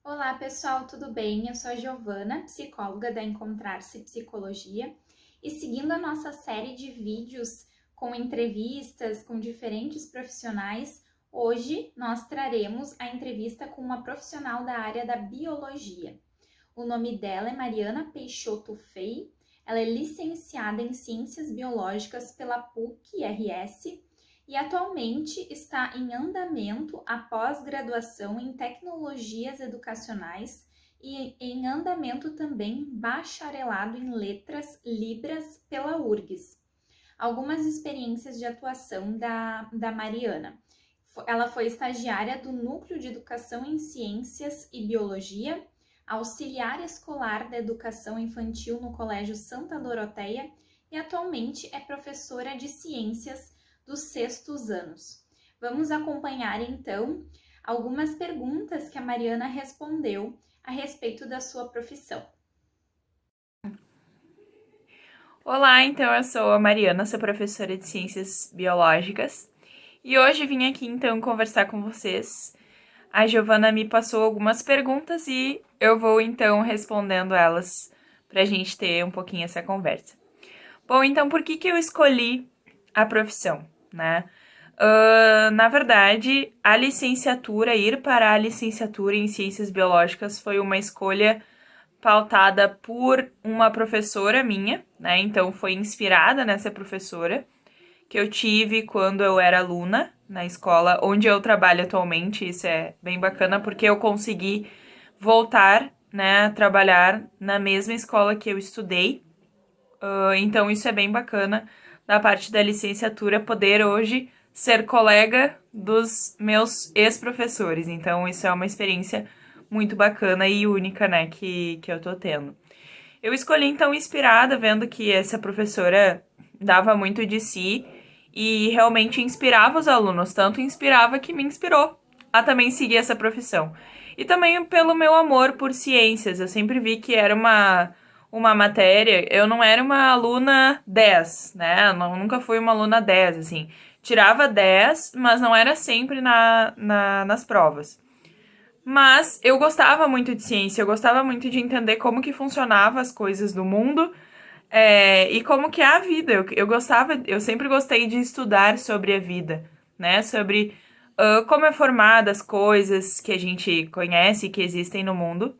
Olá, pessoal, tudo bem? Eu sou a Giovana, psicóloga da Encontrar-se Psicologia, e seguindo a nossa série de vídeos com entrevistas com diferentes profissionais, hoje nós traremos a entrevista com uma profissional da área da biologia. O nome dela é Mariana Peixoto Fei, ela é licenciada em Ciências Biológicas pela PUC-RS e atualmente está em andamento a pós-graduação em Tecnologias Educacionais e em andamento também bacharelado em Letras Libras pela URGS. Algumas experiências de atuação da Mariana. Ela foi estagiária do Núcleo de Educação em Ciências e Biologia, auxiliar escolar da educação infantil no Colégio Santa Doroteia e atualmente é professora de ciências dos sextos anos. Vamos acompanhar então algumas perguntas que a Mariana respondeu a respeito da sua profissão. Olá, então eu sou a Mariana, sou professora de Ciências Biológicas e hoje vim aqui então conversar com vocês. A Giovana me passou algumas perguntas e eu vou então respondendo elas pra gente ter um pouquinho essa conversa. Bom, então por que eu escolhi a profissão, né? Na verdade, a licenciatura, ir para a licenciatura em Ciências Biológicas foi uma escolha pautada por uma professora minha, né? Então foi inspirada nessa professora que eu tive quando eu era aluna na escola onde eu trabalho atualmente. Isso é bem bacana porque eu consegui voltar, né, a trabalhar na mesma escola que eu estudei. Então isso é bem bacana da parte da licenciatura poder hoje ser colega dos meus ex-professores. Então isso é uma experiência muito bacana e única, né, que eu tô tendo. Eu escolhi então inspirada, vendo que essa professora dava muito de si e realmente inspirava os alunos, tanto inspirava que me inspirou a também seguir essa profissão. E também pelo meu amor por ciências, eu sempre vi que era uma matéria, eu não era uma aluna 10, né? Eu nunca fui uma aluna 10, assim. Tirava 10, mas não era sempre nas provas. Mas eu gostava muito de ciência, eu gostava muito de entender como que funcionavam as coisas do mundo, e como que é a vida. Eu sempre gostei de estudar sobre a vida, né? Sobre como é formada as coisas que a gente conhece e que existem no mundo.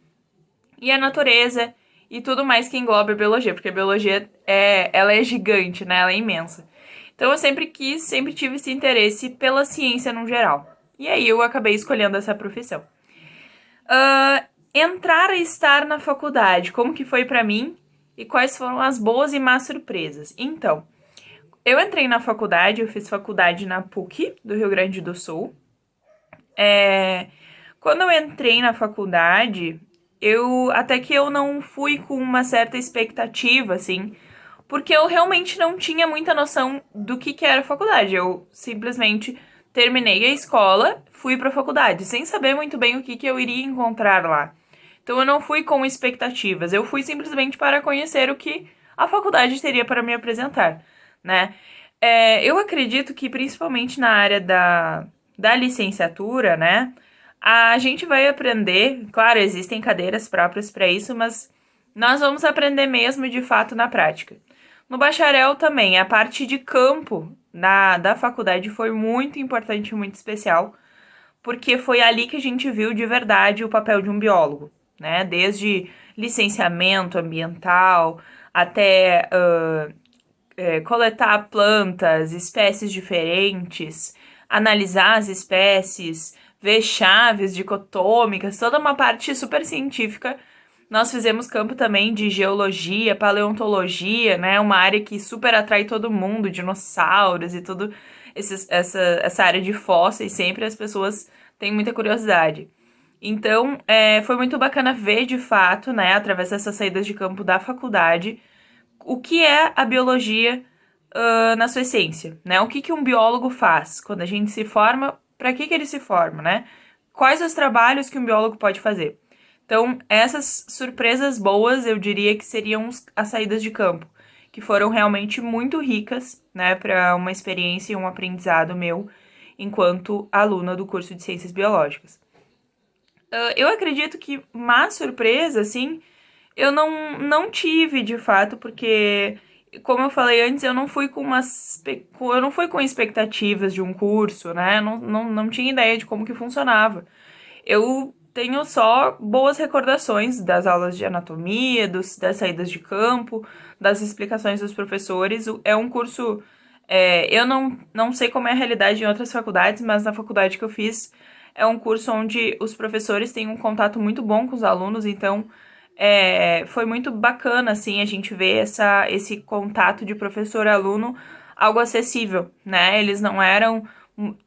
E a natureza e tudo mais que engloba a biologia, porque a biologia ela é gigante, né? Ela é imensa. Então eu sempre tive esse interesse pela ciência no geral. E aí eu acabei escolhendo essa profissão. Entrar e estar na faculdade, como que foi pra mim e quais foram as boas e más surpresas? Então, eu entrei na faculdade, eu fiz faculdade na PUC do Rio Grande do Sul. Quando eu entrei na faculdade, até que eu não fui com uma certa expectativa, assim, porque eu realmente não tinha muita noção do que era faculdade. Eu simplesmente terminei a escola, fui pra faculdade, sem saber muito bem o que eu iria encontrar lá. Então eu não fui com expectativas, eu fui simplesmente para conhecer o que a faculdade teria para me apresentar, né? Eu acredito que principalmente na área da licenciatura, né? A gente vai aprender, claro, existem cadeiras próprias para isso, mas nós vamos aprender mesmo de fato na prática. No bacharel também, a parte de campo da faculdade foi muito importante e muito especial, porque foi ali que a gente viu de verdade o papel de um biólogo, né? Desde licenciamento ambiental até coletar plantas, espécies diferentes, analisar as espécies, ver chaves dicotômicas, toda uma parte super científica. Nós fizemos campo também de geologia, paleontologia, né? Uma área que super atrai todo mundo, dinossauros e tudo. Essa área de fósseis, sempre as pessoas têm muita curiosidade. Então, foi muito bacana ver de fato, né, através dessas saídas de campo da faculdade, o que é a biologia na sua essência, né? O que um biólogo faz quando a gente se forma, para que ele se forma, né? Quais os trabalhos que um biólogo pode fazer? Então, essas surpresas boas, eu diria que seriam as saídas de campo, que foram realmente muito ricas, né, para uma experiência e um aprendizado meu enquanto aluna do curso de Ciências Biológicas. Eu acredito que má surpresa, assim, eu não tive de fato, porque, como eu falei antes, eu não fui eu não fui com expectativas de um curso, né? Não tinha ideia de como que funcionava. Eu tenho só boas recordações das aulas de anatomia, das saídas de campo, das explicações dos professores. É um curso. Eu não sei como é a realidade em outras faculdades, mas na faculdade que eu fiz é um curso onde os professores têm um contato muito bom com os alunos, então foi muito bacana assim a gente ver esse contato de professor-aluno algo acessível, né? Eles não eram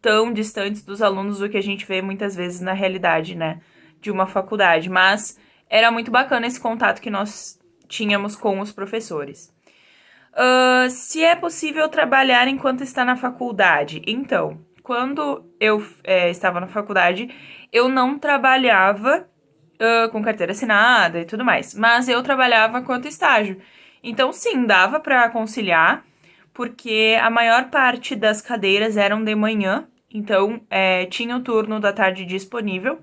tão distantes dos alunos do que a gente vê muitas vezes na realidade, né, de uma faculdade, mas era muito bacana esse contato que nós tínhamos com os professores. Se é possível trabalhar enquanto está na faculdade? Então, quando eu estava na faculdade, eu não trabalhava com carteira assinada e tudo mais, mas eu trabalhava quanto estágio. Então, sim, dava para conciliar, porque a maior parte das cadeiras eram de manhã, então tinha o turno da tarde disponível.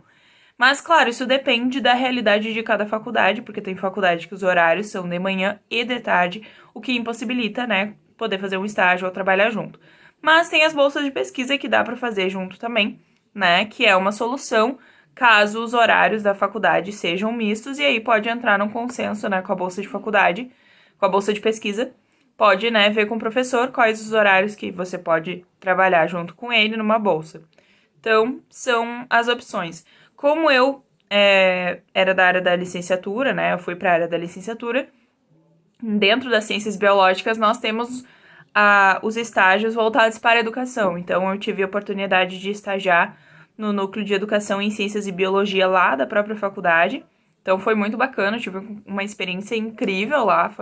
Mas, claro, isso depende da realidade de cada faculdade, porque tem faculdade que os horários são de manhã e de tarde, o que impossibilita, né, poder fazer um estágio ou trabalhar junto. Mas tem as bolsas de pesquisa que dá para fazer junto também, né, que é uma solução caso os horários da faculdade sejam mistos, e aí pode entrar num consenso, né, com a bolsa de faculdade, com a bolsa de pesquisa, pode, né, ver com o professor quais os horários que você pode trabalhar junto com ele numa bolsa. Então, são as opções. Como eu era da área da licenciatura, né? Eu fui para a área da licenciatura. Dentro das ciências biológicas, nós temos os estágios voltados para a educação. Então, eu tive a oportunidade de estagiar no núcleo de educação em ciências e biologia lá da própria faculdade. Então, foi muito bacana, eu tive uma experiência incrível lá.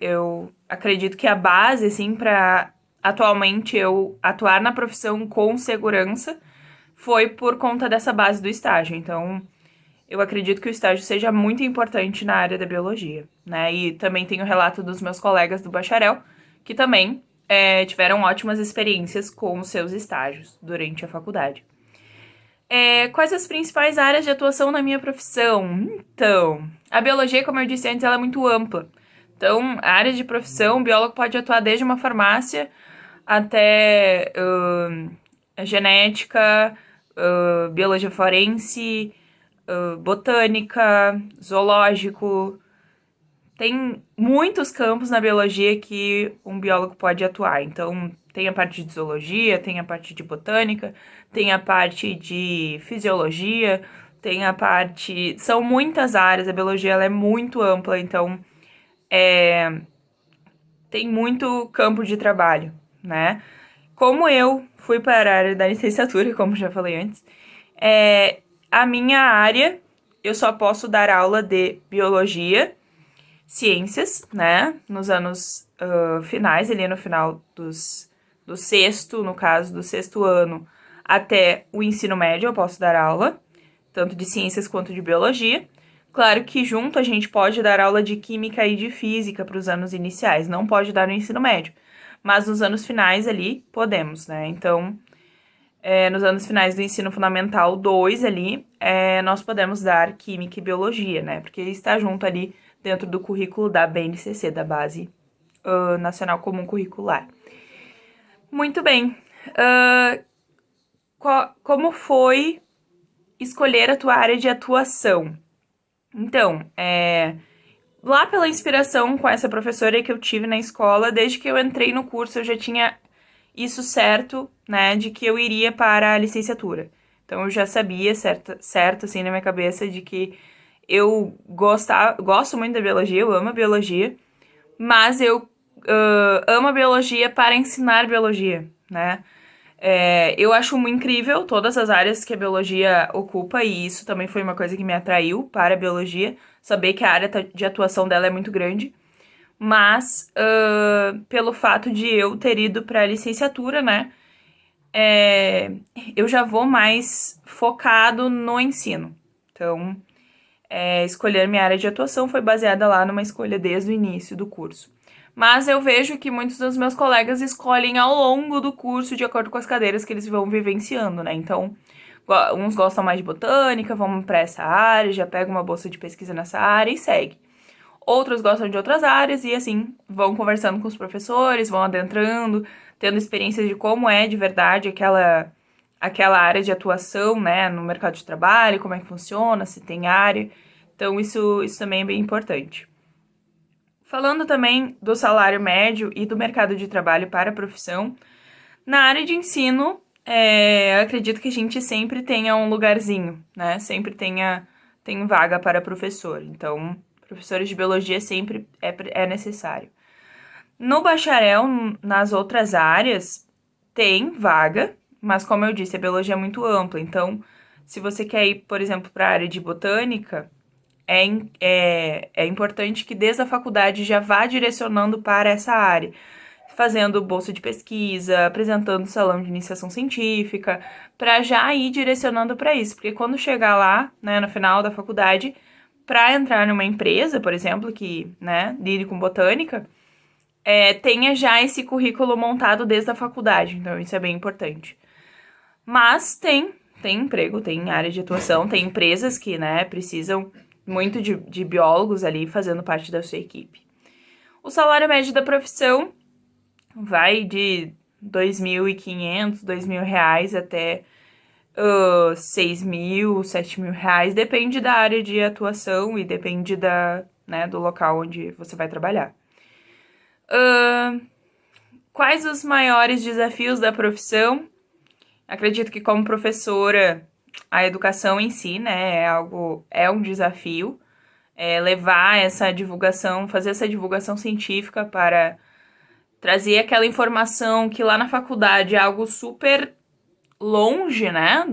Eu acredito que a base, assim, para atualmente eu atuar na profissão com segurança foi por conta dessa base do estágio. Então, eu acredito que o estágio seja muito importante na área da biologia, né? E também tenho o relato dos meus colegas do bacharel, que também tiveram ótimas experiências com os seus estágios durante a faculdade. Quais as principais áreas de atuação na minha profissão? Então, a biologia, como eu disse antes, ela é muito ampla. Então, a área de profissão, o biólogo pode atuar desde uma farmácia até genética, biologia forense, botânica, zoológico. Tem muitos campos na biologia que um biólogo pode atuar. Então, tem a parte de zoologia, tem a parte de botânica, tem a parte de fisiologia, tem a parte... São muitas áreas, a biologia ela é muito ampla, então tem muito campo de trabalho, né? Como eu fui para a área da licenciatura, como já falei antes, a minha área, eu só posso dar aula de biologia, ciências, né? Nos anos finais, ali no final do sexto, no caso, do sexto ano, até o ensino médio eu posso dar aula, tanto de ciências quanto de biologia. Claro que junto a gente pode dar aula de química e de física para os anos iniciais, não pode dar no ensino médio. Mas nos anos finais ali, podemos, né? Então, nos anos finais do ensino fundamental 2 ali, nós podemos dar química e biologia, né? Porque está junto ali dentro do currículo da BNCC, da Base Nacional Comum Curricular. Muito bem. Como foi escolher a tua área de atuação? Então, lá pela inspiração com essa professora que eu tive na escola, desde que eu entrei no curso, eu já tinha isso certo, né, de que eu iria para a licenciatura. Então, eu já sabia certo assim, na minha cabeça, de que eu gosto muito da biologia, eu amo a biologia, mas eu amo a biologia para ensinar biologia, né? Eu acho muito incrível todas as áreas que a biologia ocupa, e isso também foi uma coisa que me atraiu para a biologia, saber que a área de atuação dela é muito grande. Mas, pelo fato de eu ter ido para a licenciatura, né, eu já vou mais focado no ensino. Então, escolher minha área de atuação foi baseada lá numa escolha desde o início do curso. Mas eu vejo que muitos dos meus colegas escolhem ao longo do curso de acordo com as cadeiras que eles vão vivenciando, né? Então, Uns gostam mais de botânica, vão para essa área, já pega uma bolsa de pesquisa nessa área e segue. Outros gostam de outras áreas e, assim, vão conversando com os professores, vão adentrando, tendo experiências de como é de verdade aquela área de atuação, né, no mercado de trabalho, como é que funciona, se tem área. Então, isso também é bem importante. Falando também do salário médio e do mercado de trabalho para a profissão, na área de ensino, acredito que a gente sempre tenha um lugarzinho, né? Sempre tem vaga para professor. Então, professores de biologia sempre é necessário. No bacharel, nas outras áreas, tem vaga, mas como eu disse, a biologia é muito ampla. Então, se você quer ir, por exemplo, para a área de botânica, é importante que desde a faculdade já vá direcionando para essa área, fazendo bolsa de pesquisa, apresentando salão de iniciação científica, para já ir direcionando para isso, porque quando chegar lá, né, no final da faculdade, para entrar numa empresa, por exemplo, que, né, lide com botânica, tenha já esse currículo montado desde a faculdade, então isso é bem importante. Mas tem emprego, tem área de atuação, tem empresas que, né, precisam muito de biólogos ali fazendo parte da sua equipe. O salário médio da profissão vai de 2.500, R$ 2.000 até 6.000, R$ 7.000. Depende da área de atuação e depende do local onde você vai trabalhar. Quais os maiores desafios da profissão? Acredito que como professora, a educação em si, né, é um desafio. Levar essa divulgação, fazer essa divulgação científica para trazer aquela informação que lá na faculdade é algo super longe, né,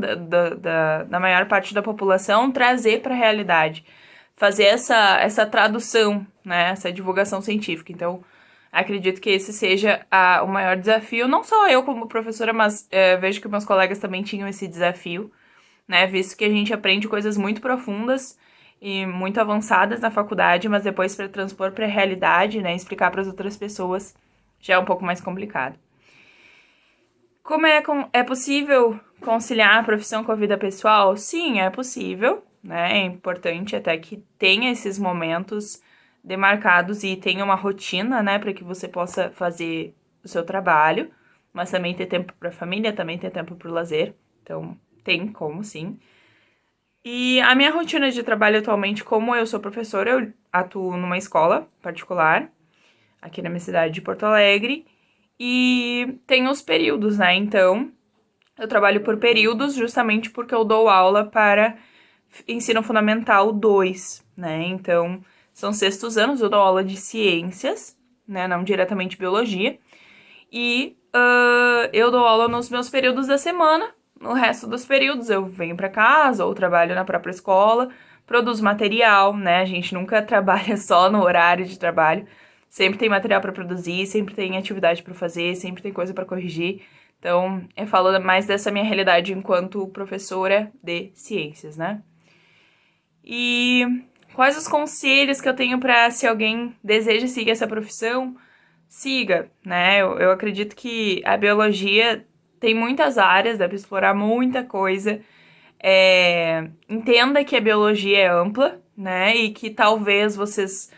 da maior parte da população, trazer para a realidade. Fazer essa tradução, né, essa divulgação científica. Então, acredito que esse seja o maior desafio. Não só eu como professora, mas vejo que meus colegas também tinham esse desafio, né, visto que a gente aprende coisas muito profundas e muito avançadas na faculdade, mas depois para transpor para a realidade, né, explicar para as outras pessoas, já é um pouco mais complicado. Como é possível conciliar a profissão com a vida pessoal? Sim, é possível, né? É importante até que tenha esses momentos demarcados e tenha uma rotina, né, para que você possa fazer o seu trabalho, mas também ter tempo para a família, também ter tempo para o lazer. Então, tem como, sim. E a minha rotina de trabalho atualmente, como eu sou professora, eu atuo numa escola particular, aqui na minha cidade de Porto Alegre, e tem os períodos, né? Então, eu trabalho por períodos justamente porque eu dou aula para ensino fundamental 2, né? Então, são sextos anos, eu dou aula de ciências, né? Não diretamente biologia. E eu dou aula nos meus períodos da semana. No resto dos períodos eu venho para casa ou trabalho na própria escola, produzo material, né? A gente nunca trabalha só no horário de trabalho. Sempre tem material para produzir, sempre tem atividade para fazer, sempre tem coisa para corrigir. Então, eu falo mais dessa minha realidade enquanto professora de ciências, né? E quais os conselhos que eu tenho para se alguém deseja seguir essa profissão? Siga, né? Eu acredito que a biologia tem muitas áreas, dá para explorar muita coisa. Entenda que a biologia é ampla, né? E que talvez vocês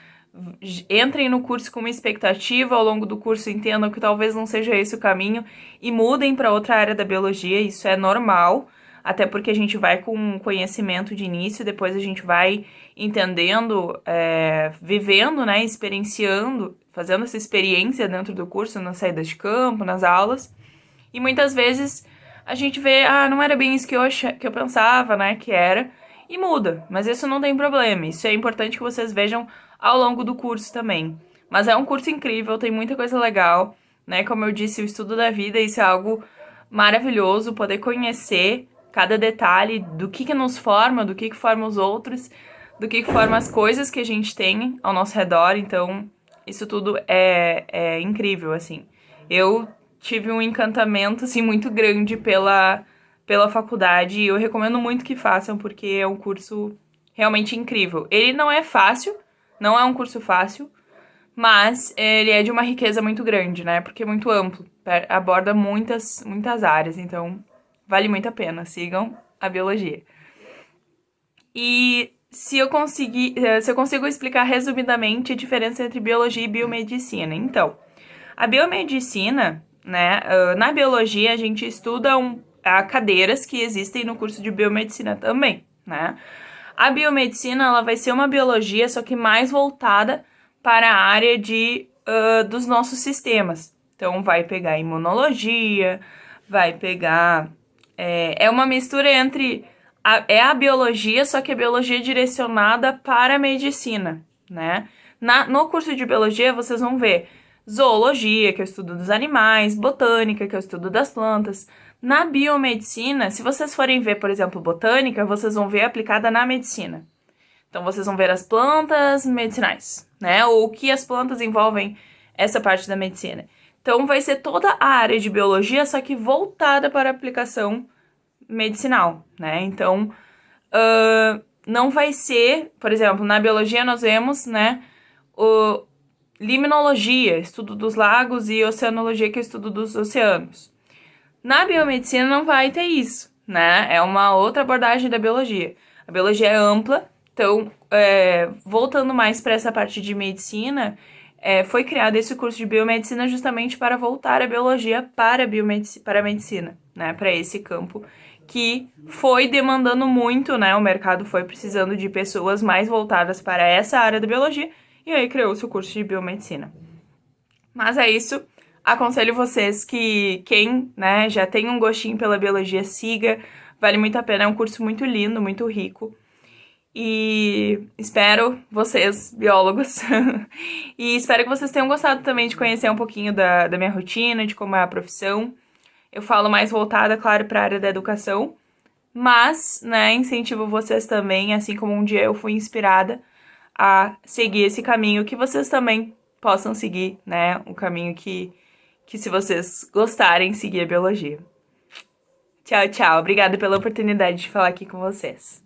entrem no curso com uma expectativa, ao longo do curso entendam que talvez não seja esse o caminho e mudem para outra área da biologia, isso é normal, até porque a gente vai com um conhecimento de início, depois a gente vai entendendo, vivendo, né, experienciando, fazendo essa experiência dentro do curso, nas saídas de campo, nas aulas, e muitas vezes a gente vê, não era bem isso que eu pensava, né, que era, e muda, mas isso não tem problema, isso é importante que vocês vejam ao longo do curso também. Mas é um curso incrível, tem muita coisa legal, né? Como eu disse, o estudo da vida, isso é algo maravilhoso, poder conhecer cada detalhe do que nos forma, do que forma os outros, do que forma as coisas que a gente tem ao nosso redor. Então, isso tudo é incrível, assim. Eu tive um encantamento, assim, muito grande pela faculdade e eu recomendo muito que façam, porque é um curso realmente incrível. Ele não é fácil, não é um curso fácil, mas ele é de uma riqueza muito grande, né? Porque é muito amplo, aborda muitas áreas, então vale muito a pena. Sigam a biologia. E se eu consigo explicar resumidamente a diferença entre biologia e biomedicina. Então, a biomedicina, né, na biologia a gente estuda cadeiras que existem no curso de biomedicina também, né? A biomedicina, ela vai ser uma biologia, só que mais voltada para a área dos nossos sistemas. Então, vai pegar imunologia, vai pegar... É uma mistura entre... a biologia, só que a biologia é direcionada para a medicina, né? No curso de biologia, vocês vão ver zoologia, que é o estudo dos animais, botânica, que é o estudo das plantas. Na biomedicina, se vocês forem ver, por exemplo, botânica, vocês vão ver aplicada na medicina. Então, vocês vão ver as plantas medicinais, né? Ou o que as plantas envolvem essa parte da medicina. Então, vai ser toda a área de biologia, só que voltada para a aplicação medicinal, né? Então, não vai ser, por exemplo, na biologia nós vemos, né, limnologia, estudo dos lagos, e oceanologia, que é o estudo dos oceanos. Na biomedicina não vai ter isso, né? É uma outra abordagem da biologia. A biologia é ampla, então, voltando mais para essa parte de medicina, foi criado esse curso de biomedicina justamente para voltar a biologia para a medicina, né? Para esse campo que foi demandando muito, né? O mercado foi precisando de pessoas mais voltadas para essa área da biologia, e aí criou-se o curso de biomedicina. Mas é isso. Aconselho vocês que quem, né, já tem um gostinho pela biologia, siga. Vale muito a pena, é um curso muito lindo, muito rico. E espero vocês, biólogos, e espero que vocês tenham gostado também de conhecer um pouquinho da minha rotina, de como é a profissão. Eu falo mais voltada, claro, para a área da educação, mas, né, incentivo vocês também, assim como um dia eu fui inspirada a seguir esse caminho, que vocês também possam seguir, né, um caminho que se vocês gostarem, seguir a biologia. Tchau, tchau. Obrigada pela oportunidade de falar aqui com vocês.